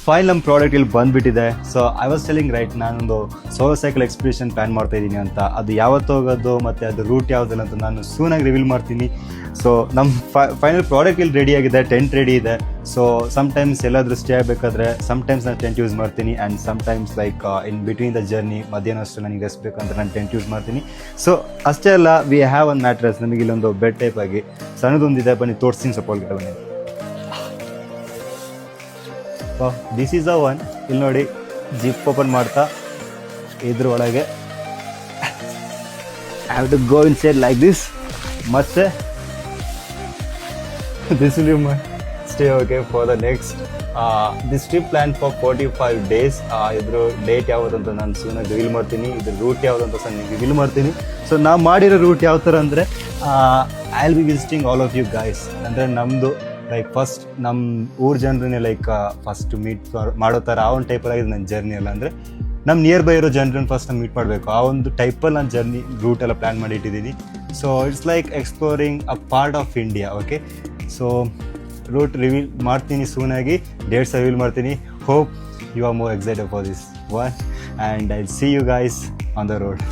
File ನಮ್ಮ product ಇಲ್ಲಿ ಬಂದುಬಿಟ್ಟಿದೆ. So I was telling right, ನಾನೊಂದು ಸೋಲೋ ಸೈಕಲ್ ಎಕ್ಸ್ಪಿಡಿಷನ್ ಪ್ಲ್ಯಾನ್ ಮಾಡ್ತಾ ಇದ್ದೀನಿ ಅಂತ. ಅದು ಯಾವತ್ತು ಹೋಗೋದು ಮತ್ತು ಅದು ರೂಟ್ ಯಾವುದಿಲ್ಲ ಅಂತ ನಾನು ಸೂನಾಗಿ ರಿವೀಲ್ ಮಾಡ್ತೀನಿ. ಸೊ ನಮ್ಮ ಫೈನಲ್ ಪ್ರಾಡಕ್ಟ್ ಇಲ್ಲಿ ರೆಡಿ ಆಗಿದೆ, ಟೆಂಟ್ ರೆಡಿ ಇದೆ. ಸೊ ಸಮ್ಟೈಮ್ಸ್ ಎಲ್ಲಾದರೂ ಸ್ಟೇ ಆಗಬೇಕಾದ್ರೆ ಸಮ್ಟೈಮ್ಸ್ ನಾನು ಟೆಂಟ್ ಯೂಸ್ ಮಾಡ್ತೀನಿ, and sometimes like in between the journey ಮಧ್ಯಾಹ್ನ ಅಷ್ಟು ನನಗೆ ರೆಸ್ಟ್ ಬೇಕಂತ ನಾನು ಟೆಂಟ್ ಯೂಸ್ ಮಾಡ್ತೀನಿ. ಸೊ ಅಷ್ಟೇ ಅಲ್ಲ, ವಿ ಹ್ಯಾವ್ ಒಂದು ಮ್ಯಾಟ್ರೆಸ್. ನಮಗೆ ಇಲ್ಲೊಂದು ಬೆಡ್ ಟೈಪ್ ಆಗಿ ಸಣ್ಣದೊಂದಿದೆ, ಬನ್ನಿ ತೋರಿಸ್ತೀನಿ ಸ್ವಲ್ಪ ಒಳಗಡೆ ಬನ್ನಿ. So this is the one. ಇಲ್ಲಿ ನೋಡಿ, ಜಿಪ್ ಓಪನ್ ಮಾಡ್ತಾ ಇದ್ರ ಒಳಗೆ I have to go inside like this. ಮತ್ತೆ this will be my stay okay for the next this trip plan for 45 days. ಇದ್ರ ಡೇಟ್ ಯಾವುದಂತ ನಾನು ಸೂನಾಗಿ ರಿವೀಲ್ ಮಾಡ್ತೀನಿ, ಇದ್ರ ರೂಟ್ ಯಾವುದಂತ ಸಹ ನೀವು ರಿವೀಲ್ ಮಾಡ್ತೀನಿ. ಸೊ ನಾವು ಮಾಡಿರೋ ರೂಟ್ ಯಾವ ಥರ ಅಂದರೆ I will be visiting all of you guys. ಅಂದರೆ ನಮ್ಮದು ಲೈಕ್ ಫಸ್ಟ್ ನಮ್ಮ ಊರ ಜನರನ್ನೇ ಲೈಕ್ ಫಸ್ಟ್ ಮೀಟ್ ಮಾಡೋ ಥರ ಆ ಒಂದು ಟೈಪಲ್ಲಾಗಿದೆ ನನ್ನ ಜರ್ನಿ ಎಲ್ಲ. ಅಂದರೆ ನಮ್ಮ ನಿಯರ್ ಬೈ ಇರೋ ಜನರನ್ನು ಫಸ್ಟ್ ನಾನು ಮೀಟ್ ಮಾಡಬೇಕು, ಆ ಒಂದು ಟೈಪಲ್ಲಿ ನಾನು ಜರ್ನಿ ರೂಟ್ ಎಲ್ಲ ಪ್ಲ್ಯಾನ್ ಮಾಡಿ ಇಟ್ಟಿದ್ದೀನಿ. So it's like exploring a part of India. Okay, so route reveal ಮಾಡ್ತೀನಿ ಸೂನಾಗಿ, ಡೇಟ್ಸ್ ರಿವೀಲ್ ಮಾಡ್ತೀನಿ. Hope you are more excited for this one, and I see you guys on the road.